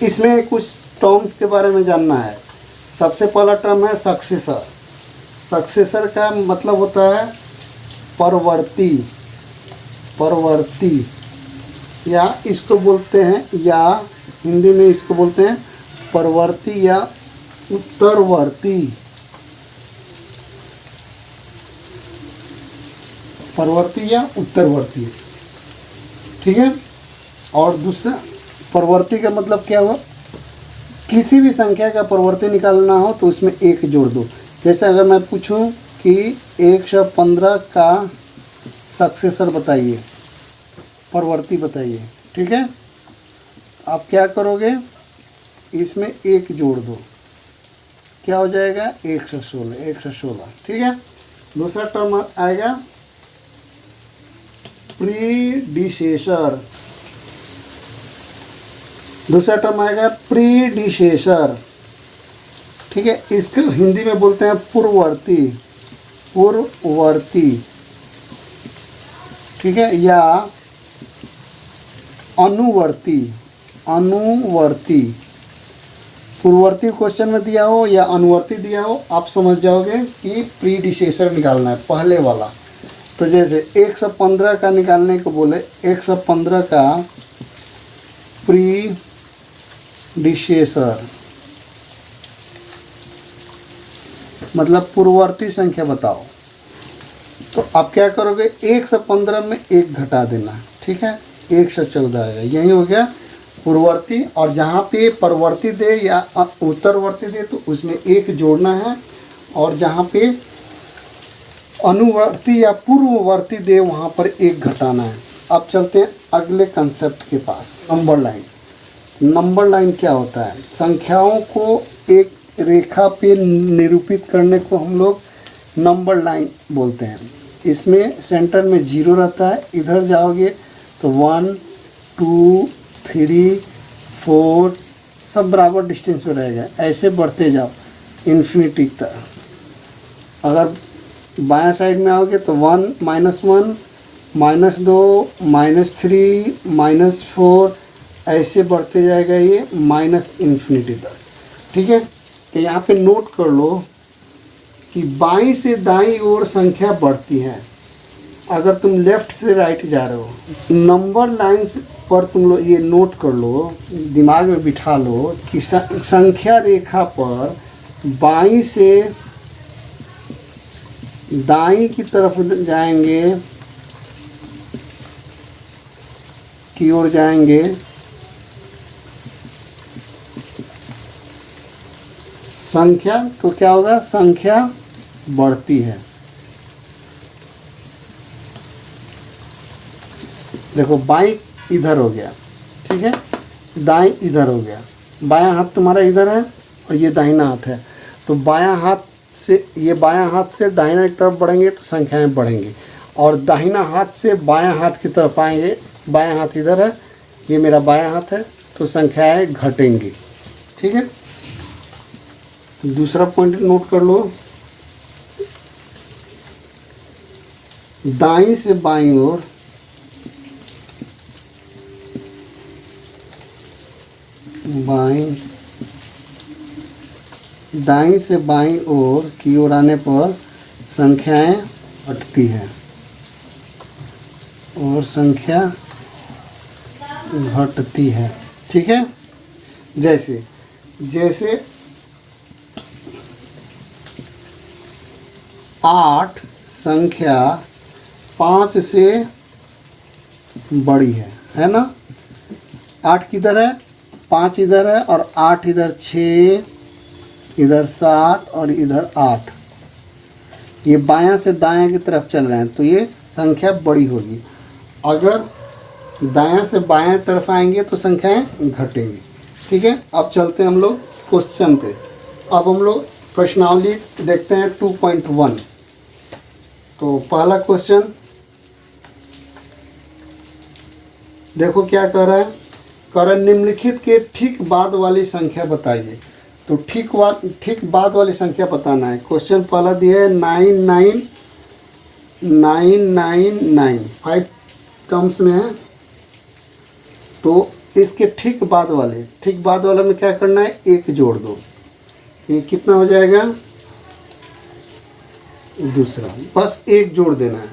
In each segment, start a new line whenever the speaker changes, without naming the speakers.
इसमें कुछ टर्म्स के बारे में जानना है। सबसे पहला टर्म है सक्सेसर। सक्सेसर का मतलब होता है परवर्ती, परवर्ती, या इसको बोलते हैं, या हिंदी में इसको बोलते हैं परवर्ती या उत्तरवर्ती, परवर्ती या उत्तरवर्ती। ठीक है। और दूसरा परवर्ती का मतलब क्या हुआ, किसी भी संख्या का परवर्ती निकालना हो तो उसमें एक जोड़ दो। जैसे अगर मैं पूछूं कि 115 का सक्सेसर बताइए, परवर्ती बताइए, ठीक है, आप क्या करोगे, इसमें एक जोड़ दो, क्या हो जाएगा 116, 116। ठीक है। दूसरा टर्म आएगा प्रीडिसेसर। दूसरा टर्म आएगा प्रीडिसेसर। ठीक है। इसको हिंदी में बोलते हैं पूर्ववर्ती, पूर्ववर्ती। ठीक है। या अनुवर्ती, अनुवर्ती। पूर्ववर्ती क्वेश्चन में दिया हो या अनुवर्ती दिया हो, आप समझ जाओगे कि प्रीडिसेसर निकालना है, पहले वाला। तो जैसे 115 का निकालने को बोले, 115 का प्रीडिसेसर मतलब पूर्ववर्ती संख्या बताओ। तो आप क्या करोगे, 115 में एक घटा देना। ठीक है। 114 आएगा, यही हो गया पूर्ववर्ती। और जहाँ पे परवर्ती दे या उत्तरवर्ती दे तो उसमें एक जोड़ना है, और जहाँ पे अनुवर्ती या पूर्ववर्ती दे वहाँ पर एक घटाना है। अब चलते हैं अगले कंसेप्ट के पास, नंबर लाइन। नंबर लाइन क्या होता है, संख्याओं को एक रेखा पे निरूपित करने को हम लोग नंबर लाइन बोलते हैं। इसमें सेंटर में 0 रहता है, इधर जाओगे तो 1 2 3 4 सब बराबर डिस्टेंस पे रहेगा, ऐसे बढ़ते जाओ इन्फिनिटी तक। अगर बायां साइड में आओगे तो 1 -1 -2 -3 -4 ऐसे बढ़ते जाएगा ये -इन्फिनिटी तक। ठीक है। तो यहाँ पे नोट कर लो कि बाईं से दाईं ओर संख्या बढ़ती है। अगर तुम लेफ्ट से राइट जा रहे हो, नंबर लाइन्स पर तुम लोग ये नोट कर लो, दिमाग में बिठा लो कि संख्या रेखा पर बाईं से दाईं की तरफ जाएंगे, की ओर जाएंगे, संख्या तो क्या होगा, संख्या बढ़ती है। देखो बाईं इधर हो गया, ठीक है, दाईं इधर हो गया, बायां हाथ तुम्हारा इधर है और ये दाहिना हाथ है। तो बायां हाथ से, ये बायां हाथ से दाहिना की तरफ बढ़ेंगे तो संख्याएं बढ़ेंगी, और दाहिना हाथ से बायां हाथ की तरफ आएंगे, बायां हाथ इधर है, ये मेरा बायां हाथ है, तो संख्याएं घटेंगी। ठीक है। दूसरा पॉइंट नोट कर लो, दाईं से बाईं ओर दाईं से बाईं ओर की ओर आने पर संख्याएं घटती हैं और संख्या घटती है। ठीक है। जैसे जैसे 8 संख्या 5 से बड़ी है ना। 8 किधर है, 5 इधर है, और 8 इधर, 6 इधर, 7 और इधर 8। ये बायां से दायां की तरफ चल रहे हैं तो ये संख्या बड़ी होगी। अगर दायां से बायां तरफ आएंगे तो संख्याएं घटेंगी। ठीक है। अब चलते हैं हम लोग क्वेश्चन पे। अब हम लोग प्रश्नावली देखते हैं 2.1। तो पहला क्वेश्चन देखो क्या कह रहा है, कह रहा है निम्नलिखित के ठीक बाद वाली संख्या बताइए। तो ठीक बाद वाली संख्या बताना है। क्वेश्चन पहला दिया है 99999 5 टर्म्स में है। तो इसके ठीक बाद वाले में क्या करना है, एक जोड़ दो, ये कितना हो जाएगा, दूसरा, बस एक जोड़ देना है,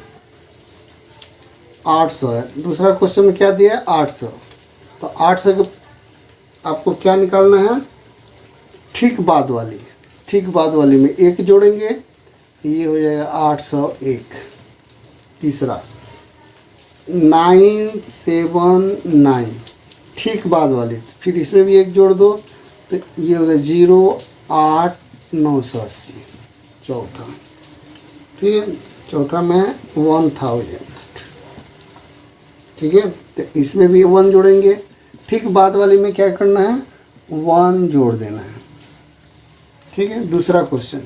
800 है। दूसरा क्वेश्चन में क्या दिया है, 800, तो 800 के आपको क्या निकालना है, ठीक बाद वाली में एक जोड़ेंगे, ये हो जाएगा 801। तीसरा 979, ठीक बाद वाली, फिर इसमें भी एक जोड़ दो, तो ये हो गया 08980। चौथा, ठीक है, चौथा में 1000, ठीक है, तो इसमें भी 1 जोड़ेंगे, ठीक बाद वाली में क्या करना है, 1 जोड़ देना है, ठीक है। दूसरा क्वेश्चन,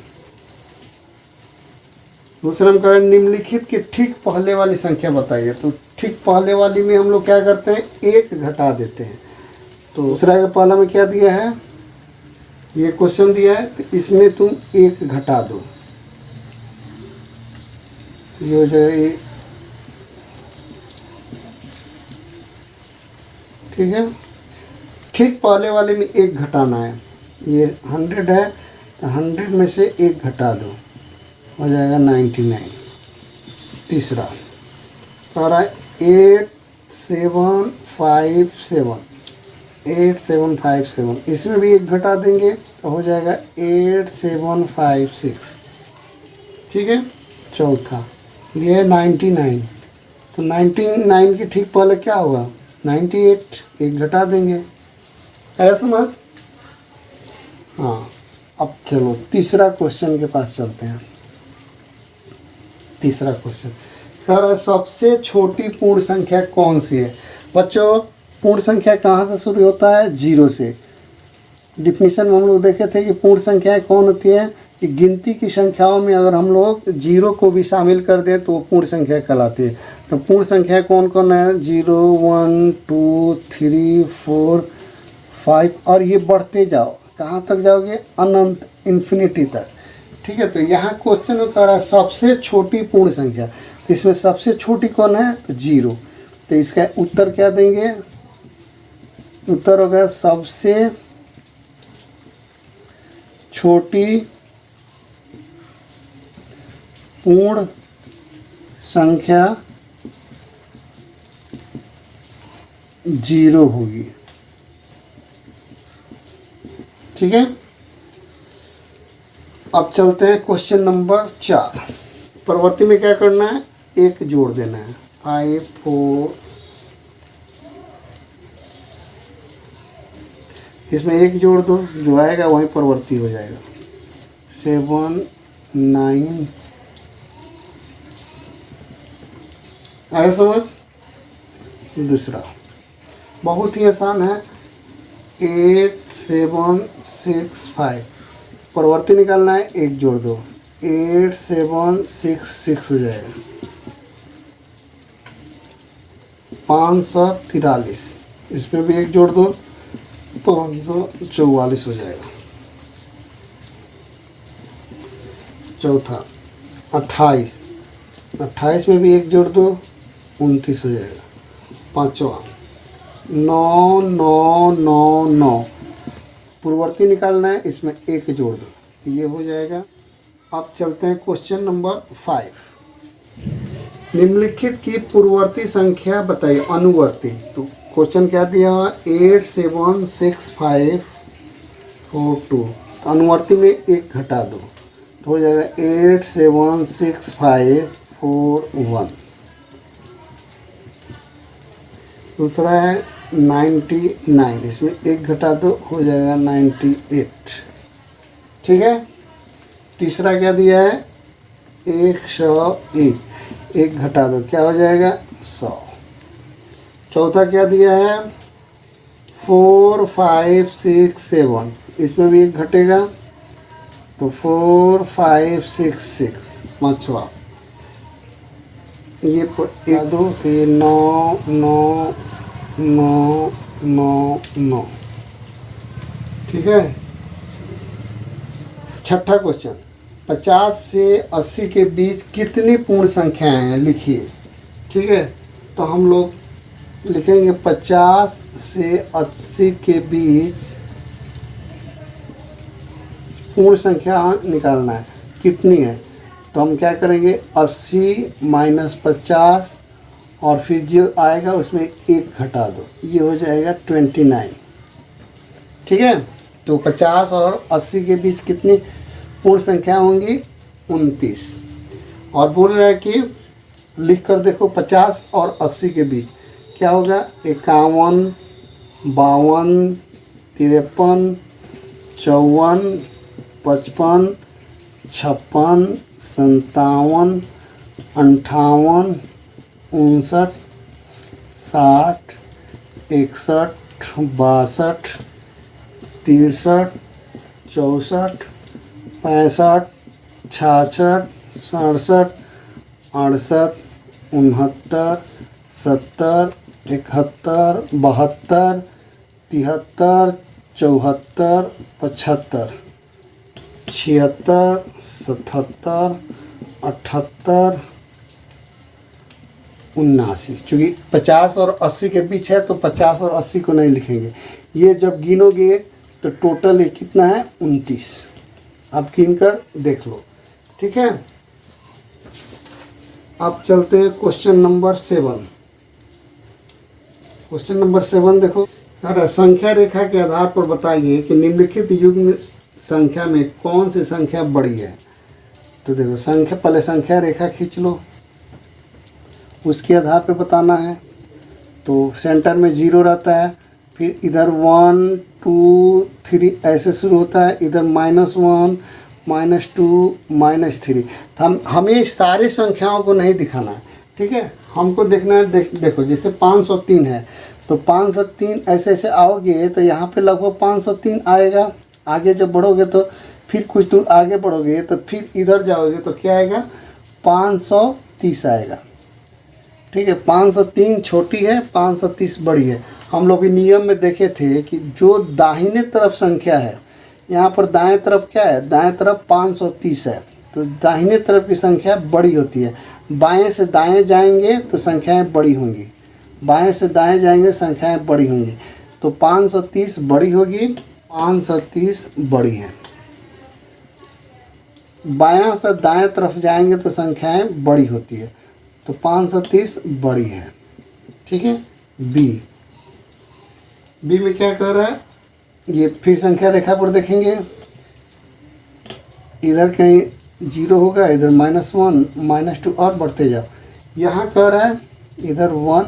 दूसरा में कह रहे हैं निम्नलिखित के ठीक पहले वाली संख्या बताइए। तो ठीक पहले वाली में हम लोग क्या करते हैं, एक घटा देते हैं। तो दूसरा का पहला में क्या दिया है, ये क्वेश्चन दिया है, तो इसमें तुम एक घटा दो, ये हो जाए, ठीक है। ठीक पहले वाले में एक घटाना है, ये 100 है, तो 100 में से एक घटा दो, हो जाएगा 99। तीसरा कह रहा है 8757, इसमें भी एक घटा देंगे तो हो जाएगा 8756, ठीक है। चौथा ये है 99, तो 99 के ठीक पहले क्या होगा, 98, एक घटा देंगे, है समझ। हाँ, अब चलो तीसरा क्वेश्चन के पास चलते हैं। तीसरा क्वेश्चन कह रहा है सबसे छोटी पूर्ण संख्या कौन सी है। बच्चों, पूर्ण संख्या कहाँ से शुरू होता है, 0 से। डिफिनीशन में हम लोग देखे थे कि पूर्ण संख्याएं कौन होती है, कि गिनती की संख्याओं में अगर हम लोग 0 को भी शामिल कर दें तो वो पूर्ण संख्या कहलाती है। तो पूर्ण संख्या कौन कौन है, 0, 1, 2, 3, 4, 5, और ये बढ़ते जाओ, कहाँ तक जाओगे, अनंत, इन्फिनिटी तक, ठीक है। तो यहाँ क्वेश्चन में कह रहा है सबसे छोटी पूर्ण संख्या, तो इसमें सबसे छोटी कौन है, 0। तो इसका उत्तर क्या देंगे, उत्तर होगा सबसे छोटी पूर्ण संख्या 0 होगी, ठीक है। अब चलते हैं क्वेश्चन नंबर 4। प्रवृत्ति में क्या करना है, एक जोड़ देना है, 5, 4, इसमें एक जोड़ दो, जो आएगा वही प्रवृत्ति हो जाएगा, 7, 9, आया समझ। दूसरा बहुत ही आसान है, 8, 7, 6, 5, प्रवृत्ति निकालना है, एक जोड़ दो, 8, 7, 6, 6 हो जाएगा, 543, इसमें भी एक जोड़ दो, 544 हो जाएगा। चौथा 28 में भी एक जोड़ दो, 29 हो जाएगा। पाँचवा 9, 9, 9, 9, पूर्ववर्ती निकालना है, इसमें एक जोड़ दो, ये हो जाएगा। अब चलते हैं क्वेश्चन नंबर 5। निम्नलिखित की पूर्ववर्ती संख्या बताइए, अनुवर्ती। तो क्वेश्चन क्या दिया, 8, 7, 6, 5, 4, 2, अनुवर्ती में एक घटा दो, तो हो जाएगा 8, 7, 6, 5, 4, 1। दूसरा है 99, इसमें एक घटा दो, हो जाएगा 98, ठीक है। तीसरा क्या दिया है, 101, एक घटा दो, क्या हो जाएगा, 100। चौथा क्या दिया है, 4, 5, 6, 7, इसमें भी एक घटेगा, तो 4, 5, 6, 6। पाँचवा ये एक दो, तो ये 9, 9, 9, 9, 9, ठीक है। छठा क्वेश्चन, 50 से 80 के बीच कितनी पूर्ण संख्याएं हैं, लिखिए, ठीक है। तो हम लोग लिखेंगे 50 से 80 के बीच पूर्ण संख्या निकालना है, कितनी है। तो हम क्या करेंगे, 80 माइनस 50 और फिर जो आएगा उसमें 1 घटा दो, ये हो जाएगा 29। ठीक है, तो 50 और 80 के बीच कितनी पूर्ण संख्या होंगी, 29। और बोल रहा है कि लिख कर देखो 50 और 80 के बीच क्या होगा, 51, 52, 53, 54, 55, 56, 57, 58, 59, 60, 61, 62, 63, 64, 65, 66, 67, 68, 69, 70, 71, 72, 73, 74, 75, 76, 77, 78, 79। चूँकि 50 और 80 के बीच है तो 50 और 80 को नहीं लिखेंगे। ये जब गिनोगे तो टोटल ये कितना है, 29। आप गिन कर देख लो। ठीक है, अब चलते हैं क्वेश्चन नंबर 7। क्वेश्चन नंबर 7 देखो, संख्या रेखा के आधार पर बताइए कि निम्नलिखित युग्म संख्या में कौन सी संख्या बड़ी है। तो देखो संख्या, पहले संख्या रेखा खींच लो, उसके आधार पर बताना है। तो सेंटर में 0 रहता है, फिर इधर 1 2 3 ऐसे शुरू होता है, इधर -1 -2 -3। तो हमें सारे संख्याओं को नहीं दिखाना है। ठीक है, हमको देखना है, देखो जैसे 503 है तो 503 ऐसे ऐसे आओगे तो यहाँ पे लगभग 503 आएगा। आगे जब बढ़ोगे तो फिर कुछ दूर आगे बढ़ोगे तो फिर इधर जाओगे तो क्या आएगा, 530 आएगा। ठीक है, 503 छोटी है, 530 बड़ी है। हम लोग भी नियम में देखे थे कि जो दाहिने तरफ संख्या है, यहाँ पर दाएं तरफ क्या है, दाएं तरफ 530 है, तो दाहिने तरफ की संख्या बड़ी होती है। बाएं से दाएं जाएंगे तो संख्याएं बड़ी होंगी, बाएं से दाएं जाएंगे संख्याएं बड़ी होंगी। तो 530 बड़ी होगी, 530 बड़ी है। बायां से दाएं तरफ जाएंगे तो संख्याएं बड़ी होती है, तो 530 बड़ी है। ठीक है, बी में क्या कर रहा है, ये फिर संख्या रेखा पर देखेंगे, इधर कहीं 0 होगा, इधर -1 -2 और बढ़ते जाओ। यहाँ कह रहा है इधर 1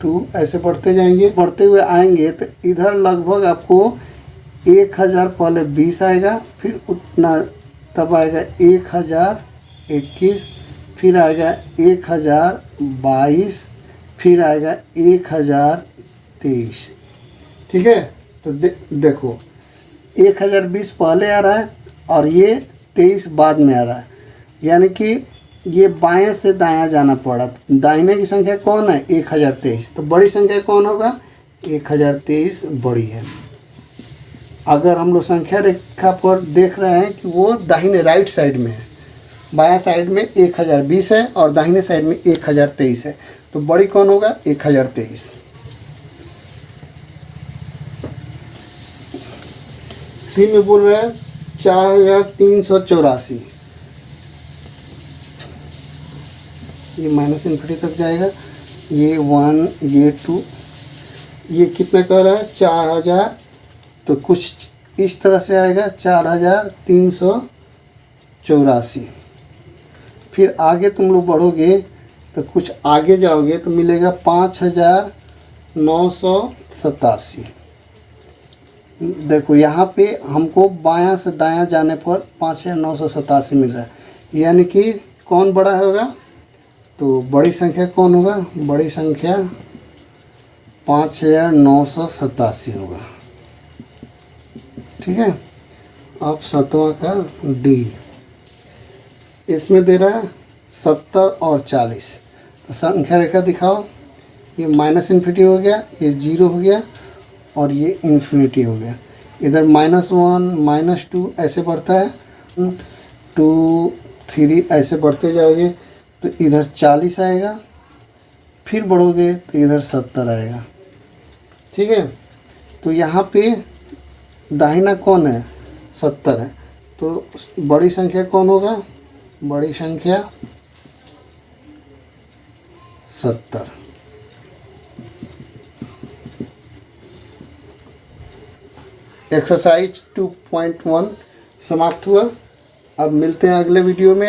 2 ऐसे बढ़ते जाएंगे, बढ़ते हुए आएंगे तो इधर लगभग आपको 1000 पहले 20 आएगा, फिर उतना तब आएगा 1021, फिर आएगा 1022, फिर आएगा 1023। ठीक है, तो देखो 1020 पहले आ रहा है और ये 23 बाद में आ रहा है, यानी कि ये बाएं से दायां जाना पड़ा। दाहिने की संख्या कौन है, 1023, तो बड़ी संख्या कौन होगा, 1023 बड़ी है। अगर हम लोग संख्या रेखा पर देख रहे हैं कि वो दाहिने राइट साइड में है, बायां साइड में 1020 है और दाहिने साइड में 1023 है, तो बड़ी कौन होगा, 1023। सी में बोल रहे हैं 4384, ये -∞ तक जाएगा, ये 1 ये 2, ये कितना कह रहा है 4000, तो कुछ इस तरह से आएगा 4384। फिर आगे तुम लोग बढ़ोगे तो कुछ आगे जाओगे तो मिलेगा 5987। देखो यहाँ पे हमको बायां से दायां जाने पर 5987 मिल रहा है, यानी कि कौन बड़ा होगा, तो बड़ी संख्या कौन होगा, बड़ी संख्या 5987 होगा। ठीक है, अब 7वां का डी, इसमें दे रहा है 70 और 40। तो संख्या रेखा दिखाओ, ये -∞ हो गया, ये 0 हो गया और ये इन्फिनिटी हो गया। इधर -1 -2 ऐसे बढ़ता है, 2 3 ऐसे बढ़ते जाओगे तो इधर 40 आएगा, फिर बढ़ोगे तो इधर 70 आएगा। ठीक है, तो यहाँ पे दाहिना कौन है, 70 है, तो बड़ी संख्या कौन होगा, बड़ी संख्या 70। एक्सरसाइज 2.1 समाप्त हुआ। अब मिलते हैं अगले वीडियो में।